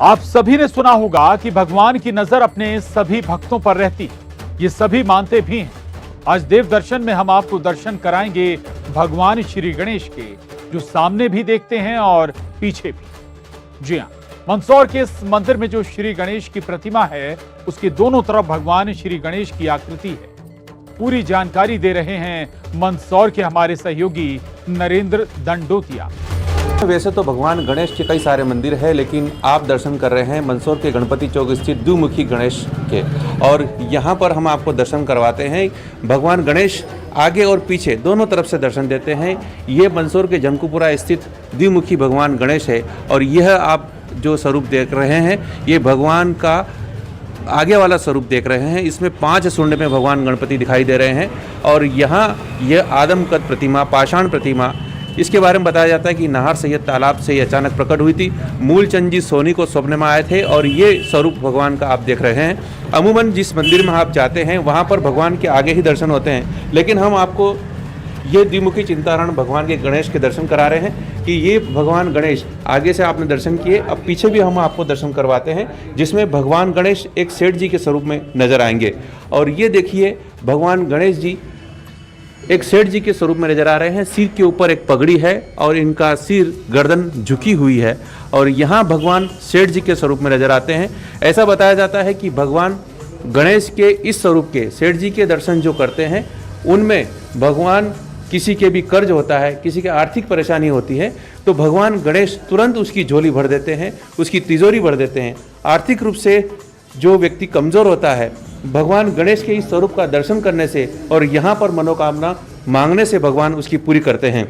आप सभी ने सुना होगा कि भगवान की नजर अपने सभी भक्तों पर रहती है, ये सभी मानते भी हैं। आज देव दर्शन में हम आपको दर्शन कराएंगे भगवान श्री गणेश के, जो सामने भी देखते हैं और पीछे भी। जी हाँ, मंदसौर के इस मंदिर में जो श्री गणेश की प्रतिमा है, उसके दोनों तरफ भगवान श्री गणेश की आकृति है। पूरी जानकारी दे रहे हैं मंदसौर के हमारे सहयोगी नरेंद्र दंडोतिया। वैसे तो भगवान गणेश के कई सारे मंदिर हैं, लेकिन आप दर्शन कर रहे हैं मंदसौर के गणपति चौक स्थित द्विमुखी गणेश के, और यहाँ पर हम आपको दर्शन करवाते हैं। भगवान गणेश आगे और पीछे दोनों तरफ से दर्शन देते हैं। ये मंदसौर के जनकपुरा स्थित द्विमुखी भगवान गणेश है, और यह आप जो स्वरूप देख रहे हैं, ये भगवान का आगे वाला स्वरूप देख रहे हैं। इसमें 5 सूंड में भगवान गणपति दिखाई दे रहे हैं, और यहाँ यह आदमकद प्रतिमा, पाषाण प्रतिमा, इसके बारे में बताया जाता है कि नाहर सैयद तालाब से ये अचानक प्रकट हुई थी। मूलचंद जी सोनी को स्वप्न में आए थे, और ये स्वरूप भगवान का आप देख रहे हैं। अमूमन जिस मंदिर में आप जाते हैं वहाँ पर भगवान के आगे ही दर्शन होते हैं, लेकिन हम आपको ये द्विमुखी चिंताहरण भगवान के गणेश के दर्शन करा रहे हैं कि ये भगवान गणेश आगे से आपने दर्शन किए, अब पीछे भी हम आपको दर्शन करवाते हैं, जिसमें भगवान गणेश एक सेठ जी के स्वरूप में नजर आएंगे। और ये देखिए, भगवान गणेश जी एक सेठ जी के स्वरूप में नजर आ रहे हैं। सिर के ऊपर एक पगड़ी है और इनका सिर, गर्दन झुकी हुई है, और यहाँ भगवान सेठ जी के स्वरूप में नजर आते हैं। ऐसा बताया जाता है कि भगवान गणेश के इस स्वरूप के सेठ जी के दर्शन जो करते हैं, उनमें भगवान किसी के भी कर्ज होता है, किसी के आर्थिक परेशानी होती है, तो भगवान गणेश तुरंत उसकी झोली भर देते हैं, उसकी तिजोरी भर देते हैं। आर्थिक रूप से जो व्यक्ति कमज़ोर होता है, भगवान गणेश के इस स्वरूप का दर्शन करने से और यहाँ पर मनोकामना मांगने से भगवान उसकी पूरी करते हैं।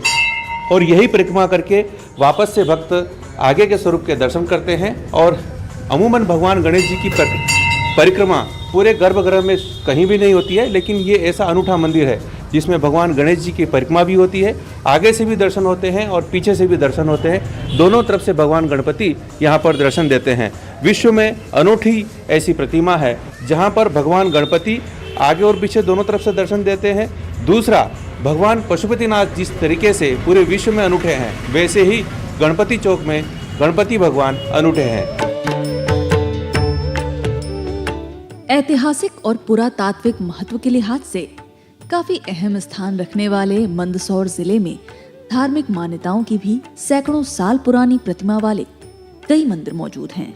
और यही परिक्रमा करके वापस से भक्त आगे के स्वरूप के दर्शन करते हैं। और अमूमन भगवान गणेश जी की परिक्रमा पूरे गर्भगृह में कहीं भी नहीं होती है, लेकिन ये ऐसा अनूठा मंदिर है जिसमें भगवान गणेश जी की परिक्रमा भी होती है। आगे से भी दर्शन होते हैं और पीछे से भी दर्शन होते हैं। दोनों तरफ से भगवान गणपति यहाँ पर दर्शन देते हैं। विश्व में अनूठी ऐसी प्रतिमा है जहाँ पर भगवान गणपति आगे और पीछे दोनों तरफ से दर्शन देते हैं। दूसरा, भगवान पशुपतिनाथ जिस तरीके से पूरे विश्व में अनूठे हैं, वैसे ही गणपति चौक में गणपति भगवान अनूठे हैं। ऐतिहासिक और पुरातात्विक महत्व के लिहाज से काफी अहम स्थान रखने वाले मंदसौर जिले में धार्मिक मान्यताओं की भी सैकड़ों साल पुरानी प्रतिमा वाले कई मंदिर मौजूद हैं।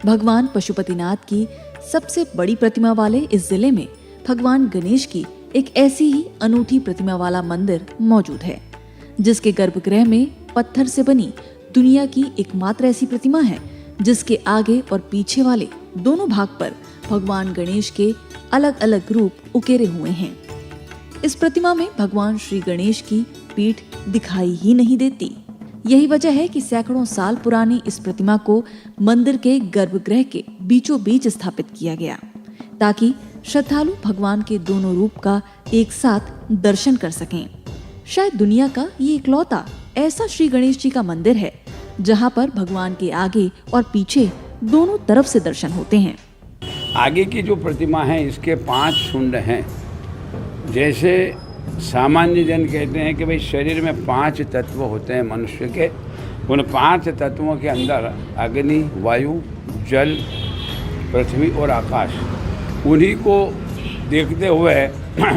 भगवान पशुपतिनाथ की सबसे बड़ी प्रतिमा वाले इस जिले में भगवान गणेश की एक ऐसी ही अनूठी प्रतिमा वाला मंदिर मौजूद है, जिसके गर्भगृह में पत्थर से बनी दुनिया की एकमात्र ऐसी प्रतिमा है जिसके आगे और पीछे वाले दोनों भाग पर भगवान गणेश के अलग अलग रूप उकेरे हुए हैं। इस प्रतिमा में भगवान श्री गणेश की पीठ दिखाई ही नहीं देती। यही वजह है कि सैकड़ों साल पुरानी इस प्रतिमा को मंदिर के गर्भगृह के बीचों बीच स्थापित किया गया, ताकि श्रद्धालु भगवान के दोनों रूप का एक साथ दर्शन कर सकें। शायद दुनिया का ये इकलौता ऐसा श्री गणेश जी का मंदिर है जहाँ पर भगवान के आगे और पीछे दोनों तरफ से दर्शन होते हैं। आगे की जो प्रतिमा है, इसके 5 सूंड हैं। जैसे सामान्य जन कहते हैं कि भाई शरीर में 5 तत्व होते हैं मनुष्य के, उन 5 तत्वों के अंदर अग्नि, वायु, जल, पृथ्वी और आकाश, उन्हीं को देखते हुए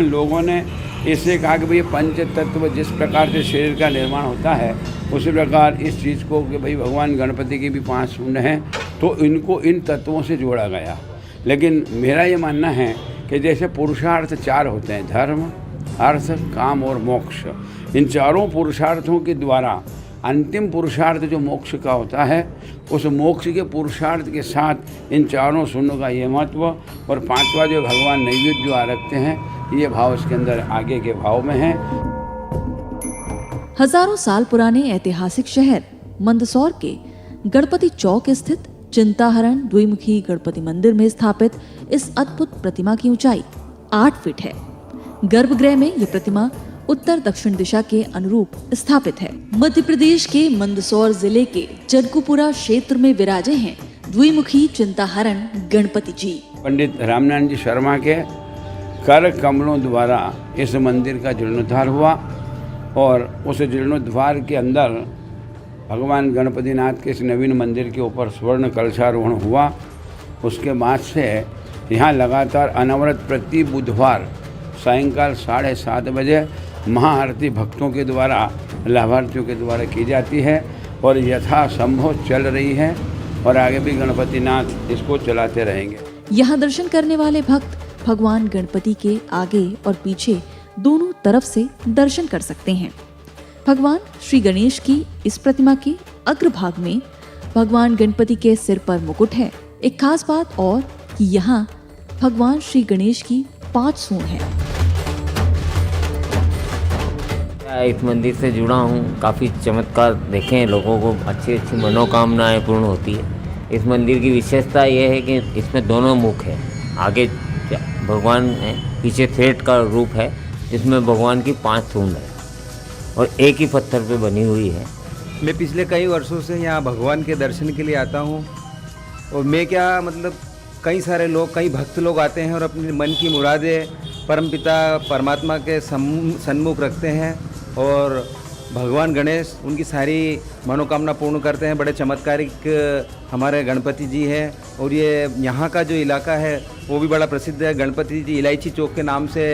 लोगों ने इससे कहा कि भाई पंच तत्व जिस प्रकार से शरीर का निर्माण होता है, उसी प्रकार इस चीज़ को कि भाई भगवान गणपति की भी 5 सूंड हैं, तो इनको इन तत्वों से जोड़ा गया। लेकिन मेरा ये मानना है कि जैसे पुरुषार्थ 4 होते हैं, धर्म, अर्थ, काम और मोक्ष, इन चारों पुरुषार्थों के द्वारा अंतिम पुरुषार्थ जो मोक्ष का होता है, उस मोक्ष के पुरुषार्थ के साथ इन चारों सूंडों का ये महत्व, और 5वां जो भगवान नैवेद्य जो रखते हैं, ये भाव इसके अंदर आगे के भाव में है। हजारों साल पुराने ऐतिहासिक शहर मंदसौर के गणपति चौक स्थित चिंताहरण द्विमुखी गणपति मंदिर में स्थापित इस अद्भुत प्रतिमा की ऊंचाई 8 फीट है। गर्भगृह में ये प्रतिमा उत्तर दक्षिण दिशा के अनुरूप स्थापित है। मध्य प्रदेश के मंदसौर जिले के जनकपुरा क्षेत्र में विराजे हैं द्विमुखी चिंताहरण गणपति जी। पंडित रामनारायण जी शर्मा के कर कमलों द्वारा इस मंदिर का जीर्णोद्धार हुआ, और उस जीर्णोद्धार के अंदर भगवान गणपतिनाथ के इस नवीन मंदिर के ऊपर स्वर्ण कलशारोहण हुआ, उसके बाद से यहाँ लगातार अनवरत प्रति बुधवार सायंकाल 7:30 बजे महाआरती भक्तों के द्वारा, लाभार्थियों के द्वारा की जाती है और यथासंभव चल रही है और आगे भी गणपतिनाथ इसको चलाते रहेंगे। यहाँ दर्शन करने वाले भक्त भगवान गणपति के आगे और पीछे दोनों तरफ से दर्शन कर सकते हैं। भगवान श्री गणेश की इस प्रतिमा के अग्रभाग में भगवान गणपति के सिर पर मुकुट है। एक खास बात और कि यहाँ भगवान श्री गणेश की 5 सूंड है। इस मंदिर से जुड़ा हूँ, काफ़ी चमत्कार देखे हैं, लोगों को अच्छी अच्छी मनोकामनाएं पूर्ण होती है। इस मंदिर की विशेषता यह है कि इसमें दोनों मुख है, आगे भगवान है, पीछे सेठ का रूप है जिसमें भगवान की 5 सूंड है और एक ही पत्थर पे बनी हुई है। मैं पिछले कई वर्षों से यहाँ भगवान के दर्शन के लिए आता हूँ और मैं क्या मतलब कई सारे लोग, कई भक्त लोग आते हैं और अपने मन की मुरादें परमपिता परमात्मा के सन्मुख रखते हैं और भगवान गणेश उनकी सारी मनोकामना पूर्ण करते हैं। बड़े चमत्कारिक हमारे गणपति जी हैं और ये यहाँ का जो इलाका है वो भी बड़ा प्रसिद्ध है। गणपति जी इलायची चौक के नाम से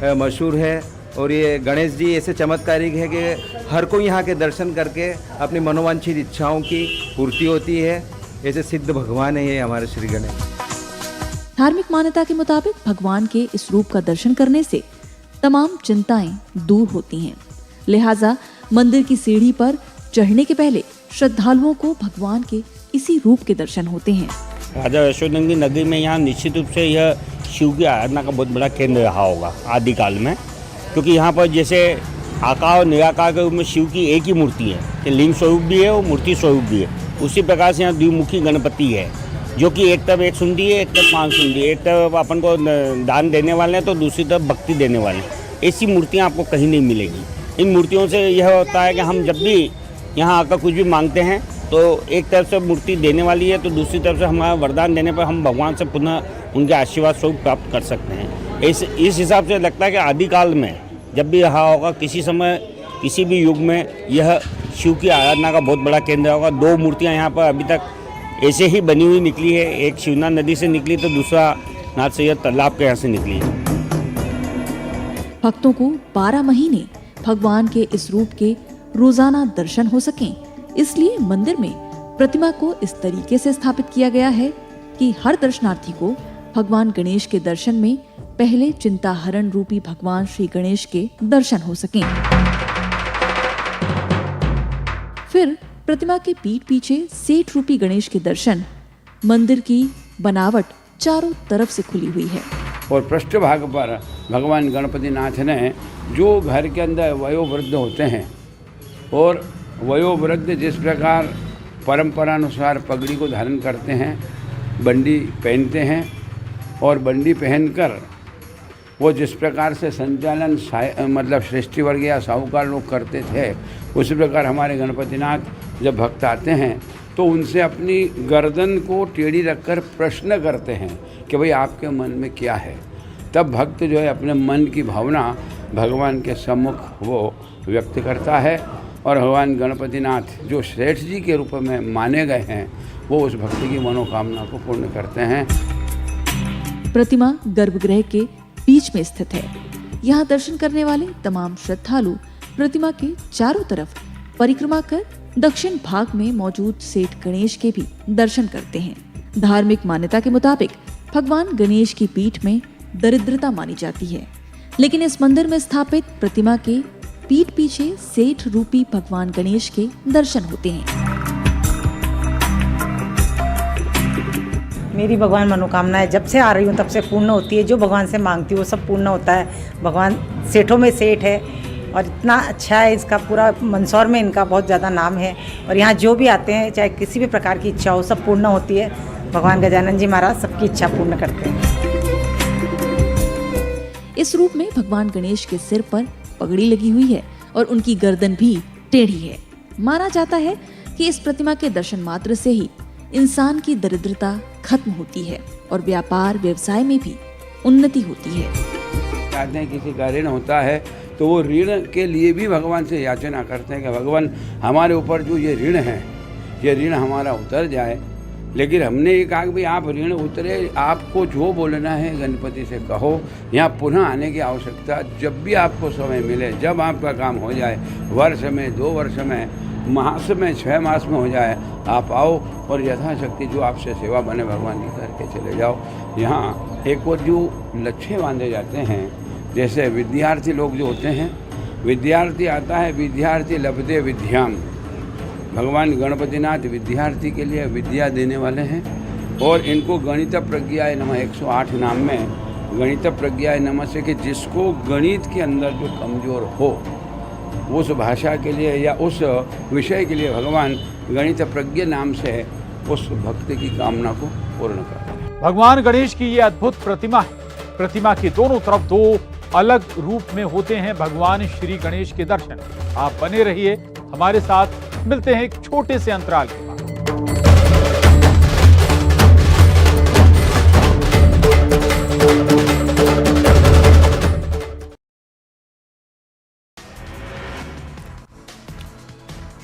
मशहूर है और ये गणेश जी ऐसे चमत्कारिक है कि हर कोई यहाँ के दर्शन करके अपनी मनोवांछित इच्छाओं की पूर्ति होती है। ऐसे सिद्ध भगवान है ये हमारे श्री गणेश। धार्मिक मान्यता के मुताबिक भगवान के इस रूप का दर्शन करने से तमाम चिंताएं दूर होती हैं। लिहाजा मंदिर की सीढ़ी पर चढ़ने के पहले श्रद्धालुओं को भगवान के इसी रूप के दर्शन होते हैं। राजा यशोधन की नगरी में यहाँ निश्चित रूप से यह शिव की आराधना का बहुत बड़ा केंद्र रहा होगा आदिकाल में, क्योंकि यहाँ पर जैसे आकार और निराकार के रूप में शिव की एक ही मूर्ति है कि लिंग स्वरूप भी है और मूर्ति स्वरूप भी है। उसी प्रकार से यहाँ द्विमुखी गणपति है जो कि एक तरफ 1 सुंडी है, एक तरफ 5 सुंडी है। एक तरफ अपन को दान देने वाले हैं तो दूसरी तरफ भक्ति देने वाले हैं। ऐसी मूर्तियाँ आपको कहीं नहीं मिलेगी। इन मूर्तियों से यह होता है कि हम जब भी यहाँ आकर कुछ भी मांगते हैं तो एक तरफ से मूर्ति देने वाली है तो दूसरी तरफ से हमारा वरदान देने पर हम भगवान से पुनः उनके आशीर्वाद स्वरूप प्राप्त कर सकते हैं। इस हिसाब से लगता है कि आदिकाल में जब भी रहा होगा, किसी समय किसी भी युग में यह शिव की आराधना का बहुत बड़ा केंद्र होगा। 2 मूर्तियाँ यहाँ पर अभी तक ऐसे ही बनी हुई निकली है। एक शिवना नदी से निकली तो दूसरा नाथ सैयद तालाब के यहाँ से निकली है। भक्तों को 12 महीने भगवान के इस रूप के रोजाना दर्शन हो सकें, इसलिए मंदिर में प्रतिमा को इस तरीके से स्थापित किया गया है कि हर दर्शनार्थी को भगवान गणेश के दर्शन में पहले चिंताहरण रूपी भगवान श्री गणेश के दर्शन हो सकें। फिर प्रतिमा के पीठ पीछे सेठ रूपी गणेश के दर्शन। मंदिर की बनावट चारों तरफ से खुली हुई है और पृष्ठभाग पर भगवान गणपतिनाथ ने जो घर के अंदर वयोवृद्ध होते हैं और वयोवृद्ध जिस प्रकार परंपरानुसार पगड़ी को धारण करते हैं, बंडी पहनते हैं और बंडी पहनकर वो जिस प्रकार से संचालन मतलब श्रेष्ठी वर्ग या साहूकार लोग करते थे, उसी प्रकार हमारे गणपतिनाथ जब भक्त आते हैं तो उनसे अपनी गर्दन को टेढ़ी रखकर प्रश्न करते हैं कि भाई आपके मन में क्या है। तब भक्त जो है अपने मन की भावना भगवान के सम्मुख वो व्यक्त करता है और भगवान गणपतिनाथ जो श्रेष्ठ जी के रूप में माने गए हैं वो उस भक्ति की मनोकामना को पूर्ण करते हैं। प्रतिमा गर्भगृह के बीच में स्थित है। यहाँ दर्शन करने वाले तमाम श्रद्धालु प्रतिमा के चारों तरफ परिक्रमा कर दक्षिण भाग में मौजूद सेठ गणेश के भी दर्शन करते हैं। धार्मिक मान्यता के मुताबिक भगवान गणेश की पीठ में दरिद्रता मानी जाती है, लेकिन इस मंदिर में स्थापित प्रतिमा के पीठ पीछे सेठ रूपी भगवान गणेश के दर्शन होते हैं। मेरी भगवान मनोकामनाएं जब से आ रही हूँ तब से पूर्ण होती है। जो भगवान से मांगती हूँ वो सब पूर्ण होता है। भगवान सेठों में सेठ है और इतना अच्छा है, इसका पूरा मंदसौर में इनका बहुत ज़्यादा नाम है और यहाँ जो भी आते हैं चाहे किसी भी प्रकार की इच्छा हो सब पूर्ण होती है। भगवान गजानन जी महाराज सबकी इच्छा पूर्ण करते हैं। इस रूप में भगवान गणेश के सिर पर पगड़ी लगी हुई है और उनकी गर्दन भी टेढ़ी है। माना जाता है कि इस प्रतिमा के दर्शन मात्र से ही इंसान की दरिद्रता खत्म होती है और व्यापार व्यवसाय में भी उन्नति होती है। कहते हैं किसी का ऋण होता है तो वो ऋण के लिए भी भगवान से याचना करते हैं कि भगवान हमारे ऊपर जो ये ऋण है, ये ऋण हमारा उतर जाए। लेकिन हमने ये कहा कि भाई आप ऋण उतरे, आपको जो बोलना है गणपति से कहो। यहाँ पुनः आने की आवश्यकता जब भी आपको समय मिले, जब आपका काम हो जाए, वर्ष में, 2 वर्ष में, मास में, 6 मास में हो जाए, आप आओ और यथाशक्ति जो आपसे सेवा बने भगवान की करके चले जाओ। यहाँ एक और जो लक्ष्य बांधे जाते हैं, जैसे विद्यार्थी लोग जो होते हैं, विद्यार्थी आता है, विद्यार्थी लभते विद्याम। भगवान गणपतिनाथ विद्यार्थी के लिए विद्या देने वाले हैं और इनको गणित प्रज्ञाय नमः 108 नाम में गणित प्रज्ञाय नमः से कि जिसको गणित के अंदर जो कमज़ोर हो, उस भाषा के लिए या उस विषय के लिए भगवान गणित प्रज्ञा नाम से उस भक्त की कामना को पूर्ण करते हैं। भगवान गणेश की ये अद्भुत प्रतिमा है। प्रतिमा के दोनों तरफ 2 अलग रूप में होते हैं भगवान श्री गणेश के दर्शन। आप बने रहिए हमारे साथ, मिलते हैं एक छोटे से अंतराल के बाद।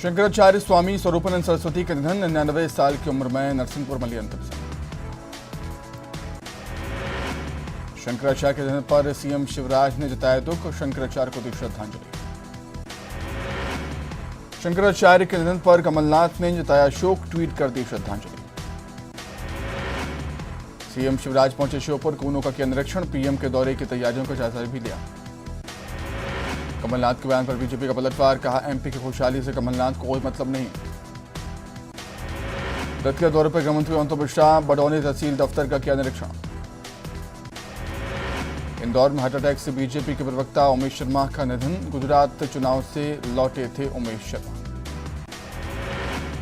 शंकराचार्य स्वामी स्वरूपानंद सरस्वती के निधन, 99 साल की उम्र में नरसिंहपुर में लिया अंतिम सांस। शंकराचार्य के निधन पर सीएम शिवराज ने जताया दुख, शंकराचार्य को दी श्रद्धांजलि। शंकराचार्य के निधन पर कमलनाथ ने जताया शोक, ट्वीट कर दी श्रद्धांजलि। सीएम शिवराज पहुंचे श्योपुर, कूनो का किया निरीक्षण, पीएम के दौरे की तैयारियों का जायजा भी लिया। कमलनाथ के बयान पर बीजेपी का पलटवार, कहा एमपी की खुशहाली से कमलनाथ को कोई मतलब नहीं। दतिया दौरे पर गृहमंत्री अनंत मिश्रा, बडौनी तहसील दफ्तर का किया निरीक्षण। इंदौर में हार्ट अटैक से बीजेपी के प्रवक्ता उमेश शर्मा का निधन, गुजरात चुनाव से लौटे थे उमेश शर्मा।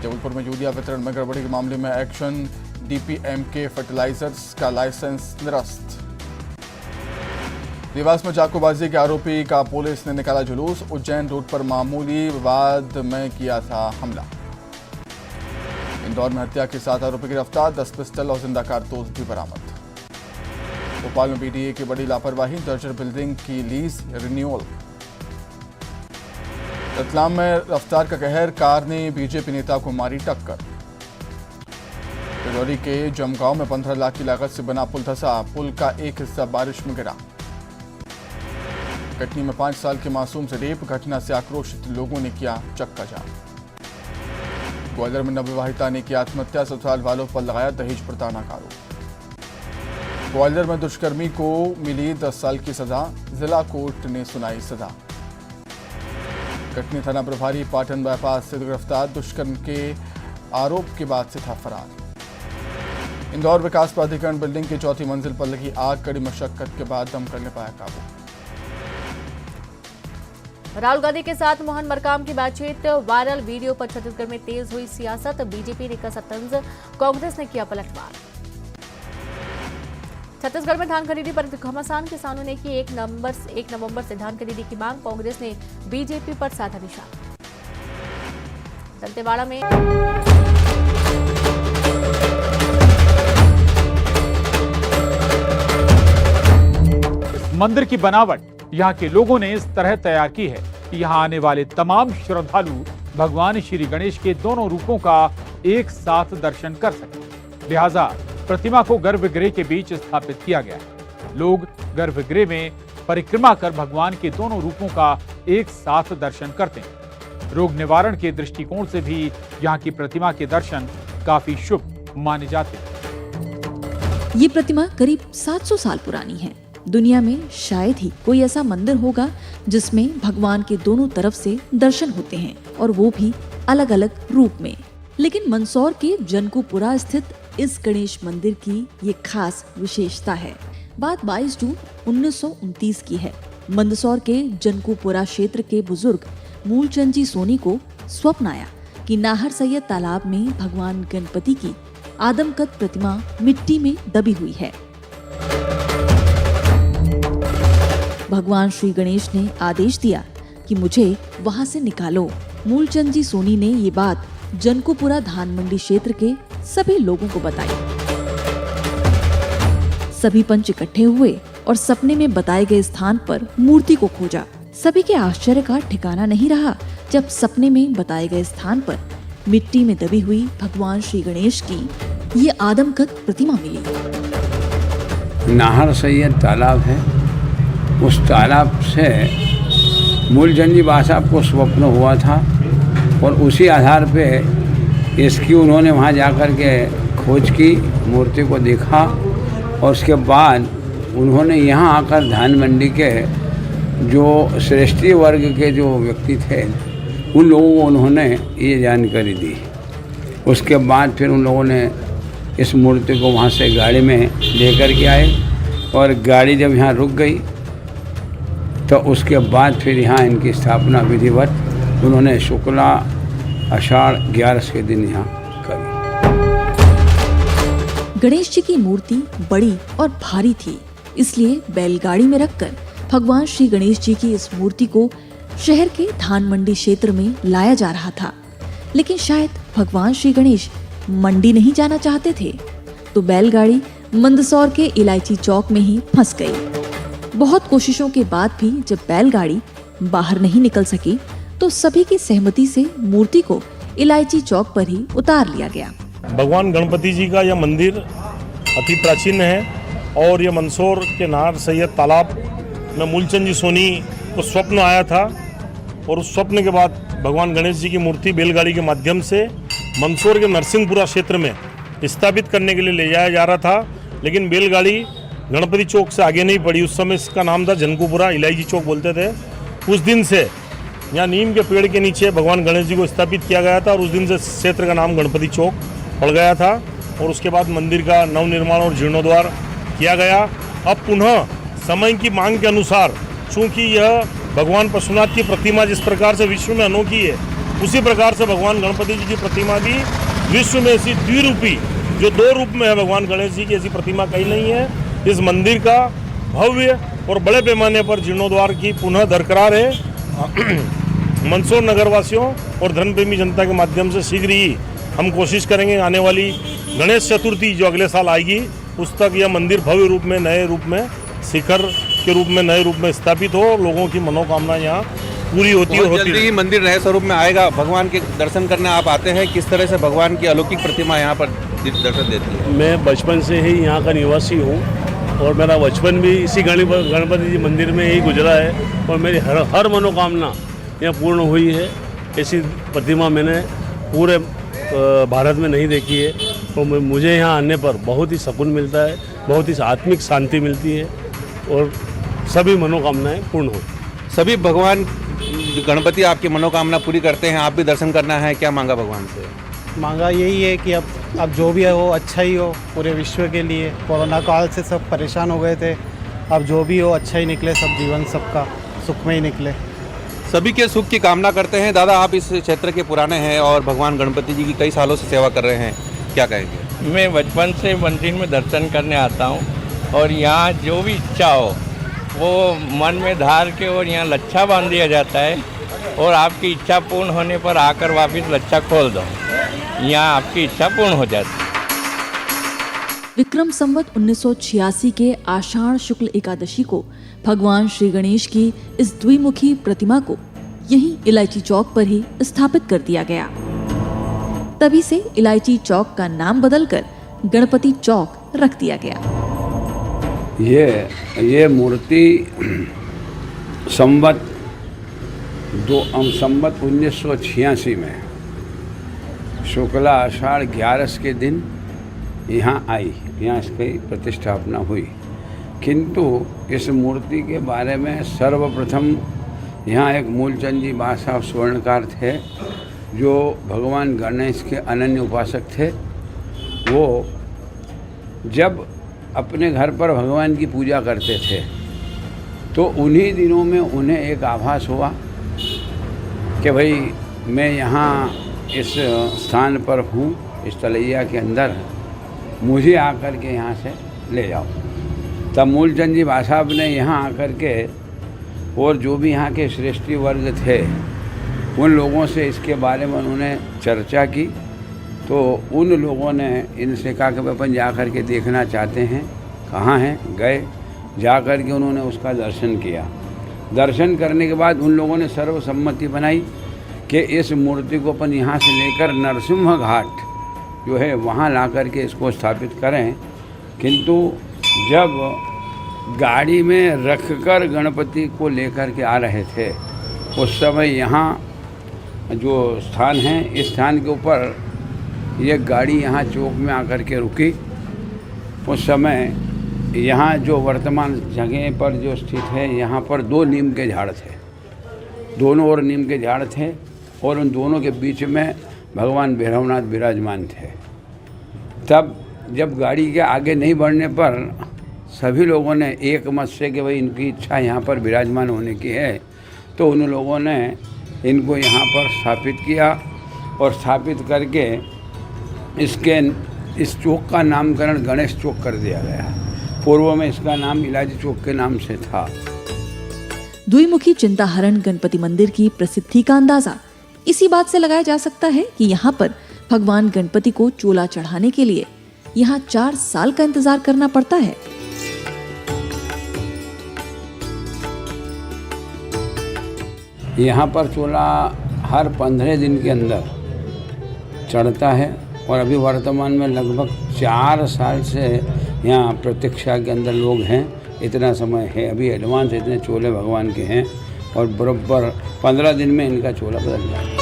जबलपुर में यूरिया वितरण में गड़बड़ी के मामले में एक्शन, डीपीएमके फर्टिलाइजर्स का लाइसेंस निरस्त। देवास में चाकूबाजी के आरोपी का पुलिस ने निकाला जुलूस, उज्जैन रोड पर मामूली विवाद में किया था हमला। इंदौर में हत्या के 7 आरोपी गिरफ्तार, 10 पिस्टल और जिंदा कारतूस भी बरामद। भोपाल में बीडीए की बड़ी लापरवाही, दर्जन बिल्डिंग की लीज रिन्यूअल। रतलाम में रफ्तार का कहर, कार ने बीजेपी नेता को मारी टक्कर। डिंडौरी के जमगांव में 15 लाख की लागत से बना पुल धंसा, पुल का एक हिस्सा बारिश में गिरा। कटनी में 5 साल के मासूम से रेप, घटना से आक्रोशित लोगों ने किया चक्का जाम। ग्वालियर में नवविवाहिता ने की आत्महत्या, ससुराल वालों पर लगाया दहेज प्रताड़ना का आरोप। ग्वालियर में दुष्कर्मी को मिली 10 साल की सजा, जिला कोर्ट ने सुनाई सजा। कटनी थाना प्रभारी पाटन बाईपास से गिरफ्तार, दुष्कर्म के आरोप के बाद से था फरार। इंदौर विकास प्राधिकरण बिल्डिंग की 4थी मंजिल पर लगी आग, कड़ी मशक्कत के बाद दमकल ने पाया काबू। राहुल गांधी के साथ मोहन मरकाम की बातचीत, वायरल वीडियो पर छत्तीसगढ़ में तेज हुई सियासत, बीजेपी ने कसा तंज, कांग्रेस ने किया पलटवार। छत्तीसगढ़ में धान खरीदी पर घमासान, किसानों ने की 1 नवंबर से धान खरीदी की मांग, कांग्रेस ने बीजेपी पर साधा निशाना। दंतेवाड़ा में इस मंदिर की बनावट यहाँ के लोगों ने इस तरह तैयार की है कि यहाँ आने वाले तमाम श्रद्धालु भगवान श्री गणेश के दोनों रूपों का एक साथ दर्शन कर सकें। लिहाजा प्रतिमा को गर्भगृह के बीच स्थापित किया गया है। लोग गर्भगृह में परिक्रमा कर भगवान के दोनों रूपों का एक साथ दर्शन करते हैं। रोग निवारण के दृष्टिकोण से भी यहाँ की प्रतिमा के दर्शन काफी शुभ माने जाते हैं। ये प्रतिमा करीब 700 साल पुरानी है। दुनिया में शायद ही कोई ऐसा मंदिर होगा जिसमें भगवान के दोनों तरफ से दर्शन होते हैं, और वो भी अलग अलग रूप में। लेकिन मंदसौर के जनकूपुरा स्थित इस गणेश मंदिर की ये खास विशेषता है। बात 22 जून 1929 की है। मंदसौर के जनकूपुरा क्षेत्र के बुजुर्ग मूलचंद जी सोनी को स्वप्न आया कि नाहर सैयद तालाब में भगवान गणपति की आदमकद प्रतिमा मिट्टी में दबी हुई है। भगवान श्री गणेश ने आदेश दिया कि मुझे वहां से निकालो। मूलचंद जी सोनी ने ये बात जनकूपुरा धान मंडी क्षेत्र के सभी लोगों को बताई। सभी पंच इकट्ठे हुए और सपने में बताए गए स्थान पर मूर्ति को खोजा। सभी के आश्चर्य का ठिकाना नहीं रहा जब सपने में बताए गए स्थान पर मिट्टी में दबी हुई भगवान श्री गणेश की ये आदमकद प्रतिमा मिली। नाहर सैयद तालाब है, उस तालाब से मूलचंद जी बासाब को स्वप्न हुआ था और उसी आधार पे इसकी उन्होंने वहाँ जाकर के खोज की, मूर्ति को देखा और उसके बाद उन्होंने यहाँ आकर धान मंडी के जो श्रेष्ठी वर्ग के जो व्यक्ति थे उन लोगों को उन्होंने ये जानकारी दी। उसके बाद फिर उन लोगों ने इस मूर्ति को वहाँ से गाड़ी में लेकर के आए और गाड़ी जब यहाँ रुक गई तो उसके बाद फिर यहाँ इनकी स्थापना विधिवत उन्होंने शुक्ला आषाढ़ 11 के दिन यहाँ करी। गणेश जी की मूर्ति बड़ी और भारी थी, इसलिए बैलगाड़ी में रखकर भगवान श्री गणेश जी की इस मूर्ति को शहर के धान मंडी क्षेत्र में लाया जा रहा था। लेकिन शायद भगवान श्री गणेश मंडी नहीं जाना चाहते थे, तो बैलगाड़ी मंदसौर के इलायची चौक में ही फंस गई। बहुत कोशिशों के बाद भी जब बैलगाड़ी बाहर नहीं निकल सकी, तो सभी की सहमति से मूर्ति को इलायची चौक पर ही उतार लिया गया। भगवान गणपति जी का यह मंदिर अति प्राचीन है और यह मंदसौर के नाहर सैयद तालाब में मूलचंद जी सोनी को स्वप्न आया था और उस स्वप्न के बाद भगवान गणेश जी की मूर्ति बैलगाड़ी के माध्यम से मंदसौर के नरसिंहपुरा क्षेत्र में स्थापित करने के लिए ले जाया जा रहा था। लेकिन बैलगाड़ी गणपति चौक से आगे नहीं पड़ी। उस समय इसका नाम था जनकुपुरा, इलायची चौक बोलते थे। उस दिन से यहाँ नीम के पेड़ के नीचे भगवान गणेश जी को स्थापित किया गया था और उस दिन से क्षेत्र का नाम गणपति चौक पड़ गया था और उसके बाद मंदिर का नवनिर्माण और जीर्णोद्धार किया गया। अब पुनः समय की मांग के अनुसार, चूँकि यह भगवान पशुनाथ की प्रतिमा जिस प्रकार से विश्व में अनोखी है, उसी प्रकार से भगवान गणपति जी की प्रतिमा भी विश्व में ऐसी द्विरूपी, जो 2 रूप में है भगवान गणेश जी की, ऐसी प्रतिमा कहीं नहीं है। इस मंदिर का भव्य और बड़े पैमाने पर जीर्णोद्धार की पुनः दरकरार है। मंदसौर नगरवासियों और धर्मप्रेमी जनता के माध्यम से शीघ्र ही हम कोशिश करेंगे आने वाली गणेश चतुर्थी जो अगले साल आएगी उस तक यह मंदिर भव्य रूप में, नए रूप में, शिखर के रूप में, नए रूप में स्थापित हो। लोगों की मनोकामना यहाँ पूरी होती जल्दी मंदिर नए स्वरूप में आएगा। भगवान के दर्शन करने आप आते हैं, किस तरह से भगवान की अलौकिक प्रतिमा यहाँ पर दर्शन देती है? मैं बचपन से ही यहाँ का निवासी हूँ और मेरा बचपन भी इसी गणपति जी मंदिर में ही गुजरा है और मेरी हर मनोकामना यहाँ पूर्ण हुई है। ऐसी प्रतिमा मैंने पूरे भारत में नहीं देखी है। तो मुझे यहाँ आने पर बहुत ही सुकून मिलता है, बहुत ही आत्मिक शांति मिलती है और सभी मनोकामनाएं पूर्ण होती। सभी भगवान गणपति आपकी मनोकामना पूरी करते हैं। आप भी दर्शन करना है, क्या मांगा भगवान से? मांगा यही है कि अब जो भी है वो अच्छा ही हो पूरे विश्व के लिए। कोरोना काल से सब परेशान हो गए थे, अब जो भी हो अच्छा ही निकले, सब जीवन सबका सुख में ही निकले। सभी के सुख की कामना करते हैं। दादा, आप इस क्षेत्र के पुराने हैं और भगवान गणपति जी की कई सालों से सेवा कर रहे हैं, क्या कहेंगे? मैं बचपन से मंदिर में दर्शन करने आता हूँ और यहाँ जो भी इच्छा हो वो मन में धार के और यहाँ लच्छा बांध दिया जाता है और आपकी इच्छा पूर्ण होने पर आकर वापस लच्छा खोल दो, यहाँ आपकी इच्छा पूर्ण हो जाती है। विक्रम संवत 1986 के आषाढ़ शुक्ल एकादशी को भगवान श्री गणेश की इस द्विमुखी प्रतिमा को यहीं इलायची चौक पर ही स्थापित कर दिया गया। तभी से इलायची चौक का नाम बदलकर गणपति चौक रख दिया गया। ये मूर्ति संवत 1986 में शुक्ला आषाढ़ 11 के दिन यहाँ आई, यहाँ इसकी प्रतिष्ठापना हुई। किंतु इस मूर्ति के बारे में सर्वप्रथम यहाँ एक मूलचंद जी बासाब स्वर्णकार थे जो भगवान गणेश के अनन्य उपासक थे। वो जब अपने घर पर भगवान की पूजा करते थे तो उन्हीं दिनों में उन्हें एक आभास हुआ कि भाई मैं यहाँ इस स्थान पर हूँ, इस तलैया के अंदर, मुझे आकर के यहाँ से ले जाओ। तब मूलचंद जी बासाब ने यहाँ आकर के और जो भी यहाँ के श्रेष्ठी वर्ग थे उन लोगों से इसके बारे में उन्होंने चर्चा की। तो उन लोगों ने इनसे कहा कि अपन जा कर के देखना चाहते हैं, कहाँ हैं। गए, जा कर के उन्होंने उसका दर्शन किया। दर्शन करने के बाद उन लोगों ने सर्वसम्मति बनाई कि इस मूर्ति को अपन यहाँ से लेकर नरसिंह घाट जो है वहाँ ला करके इसको स्थापित करें। किंतु जब गाड़ी में रखकर गणपति को लेकर के आ रहे थे उस समय यहाँ जो स्थान है इस स्थान के ऊपर ये गाड़ी यहाँ चौक में आकर के रुकी। उस समय यहाँ जो वर्तमान जगह पर जो स्थित है यहाँ पर 2 नीम के झाड़ थे, दोनों ओर नीम के झाड़ थे और उन दोनों के बीच में भगवान भैरवनाथ विराजमान थे। तब जब गाड़ी के आगे नहीं बढ़ने पर सभी लोगों ने एक मत से कि भाई इनकी इच्छा यहाँ पर विराजमान होने की है, तो उन लोगों ने इनको यहाँ पर स्थापित किया और स्थापित करके इस चौक का नामकरण गणेश चौक कर दिया गया। पूर्व में इसका नाम इलाजी चौक के नाम से था। द्विमुखी चिंताहरण गणपति मंदिर की प्रसिद्धि का अंदाजा इसी बात से लगाया जा सकता है कि यहाँ पर भगवान गणपति को चोला चढ़ाने के लिए यहाँ 4 साल का इंतजार करना पड़ता है। यहाँ पर चोला हर 15 दिन के अंदर चढ़ता है और अभी वर्तमान में लगभग 4 साल से यहाँ प्रतीक्षा के अंदर लोग हैं। इतना समय है, अभी एडवांस इतने चोले भगवान के हैं और बराबर 15 दिन में इनका चोला बदल जाएगा।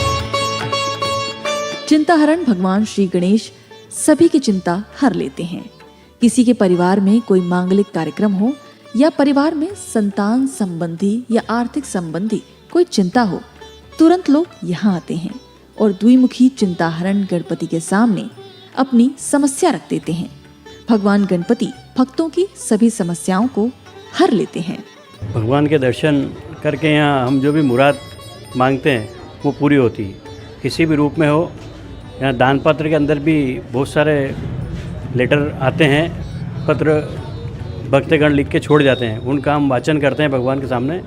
चिंताहरण भगवान श्री गणेश सभी की चिंता हर लेते हैं। किसी के परिवार में कोई मांगलिक कार्यक्रम हो या परिवार में संतान संबंधी या आर्थिक संबंधी कोई चिंता हो, तुरंत लोग यहाँ आते हैं और द्विमुखी चिंताहरण गणपति के सामने अपनी समस्या रख देते हैं। भगवान गणपति भक्तों की सभी समस्याओं को हर लेते हैं। भगवान के दर्शन करके यहाँ हम जो भी मुराद मांगते हैं वो पूरी होती है, किसी भी रूप में हो। यहाँ दान पत्र के अंदर भी बहुत सारे लेटर आते हैं, पत्र भक्तगण लिख के छोड़ जाते हैं, उनका हम वाचन करते हैं भगवान के सामने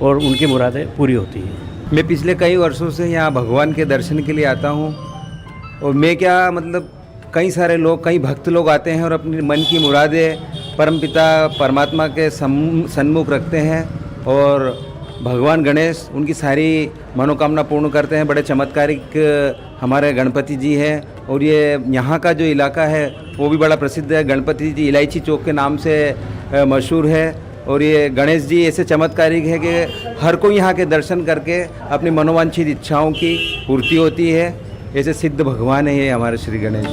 और उनकी मुरादें पूरी होती हैं। मैं पिछले कई वर्षों से यहाँ भगवान के दर्शन के लिए आता हूँ और मैं क्या मतलब कई सारे लोग, कई भक्त लोग आते हैं और अपनी मन की मुरादें परमपिता परमात्मा के सन्मुख रखते हैं और भगवान गणेश उनकी सारी मनोकामना पूर्ण करते हैं। बड़े चमत्कारिक हमारे गणपति जी हैं और ये यहाँ का जो इलाका है वो भी बड़ा प्रसिद्ध है। गणपति जी इलायची चौक के नाम से मशहूर है और ये गणेश जी ऐसे चमत्कारिक है कि हर कोई यहाँ के दर्शन करके अपनी मनोवांछित इच्छाओं की पूर्ति होती है। ऐसे सिद्ध भगवान है ये हमारे श्री गणेश।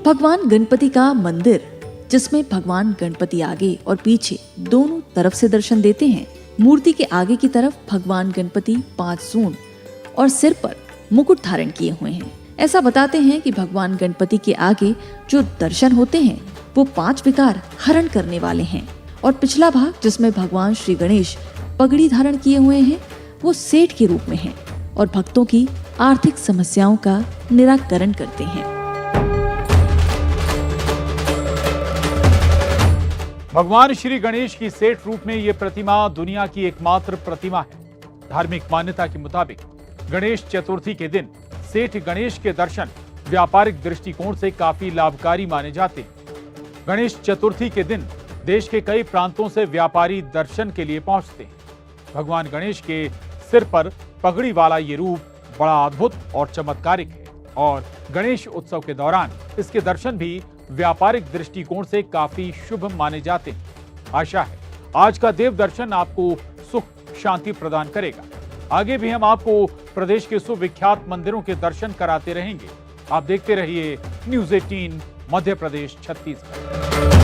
भगवान गणपति का मंदिर जिसमें भगवान गणपति आगे और पीछे दोनों तरफ से दर्शन देते हैं। मूर्ति के आगे की तरफ भगवान गणपति 5 सूंड और सिर पर मुकुट धारण किए हुए हैं। ऐसा बताते हैं कि भगवान गणपति के आगे जो दर्शन होते हैं वो 5 विकार हरण करने वाले हैं और पिछला भाग जिसमें भगवान श्री गणेश पगड़ी धारण किए हुए हैं वो सेठ के रूप में है और भक्तों की आर्थिक समस्याओं का निराकरण करते हैं। भगवान श्री गणेश की सेठ रूप में ये प्रतिमा दुनिया की एकमात्र प्रतिमा है। धार्मिक मान्यता के मुताबिक गणेश चतुर्थी के दिन सेठ गणेश के दर्शन व्यापारिक दृष्टिकोण से काफी लाभकारी माने जाते हैं। गणेश चतुर्थी के दिन देश के कई प्रांतों से व्यापारी दर्शन के लिए पहुंचते हैं। भगवान गणेश के सिर पर पगड़ी वाला ये रूप बड़ा अद्भुत और चमत्कारिक है और गणेश उत्सव के दौरान इसके दर्शन भी व्यापारिक दृष्टिकोण से काफी शुभ माने जाते हैं। आशा है आज का देव दर्शन आपको सुख शांति प्रदान करेगा। आगे भी हम आपको प्रदेश के सुविख्यात मंदिरों के दर्शन कराते रहेंगे। आप देखते रहिए न्यूज़ 18 मध्य प्रदेश छत्तीसगढ़।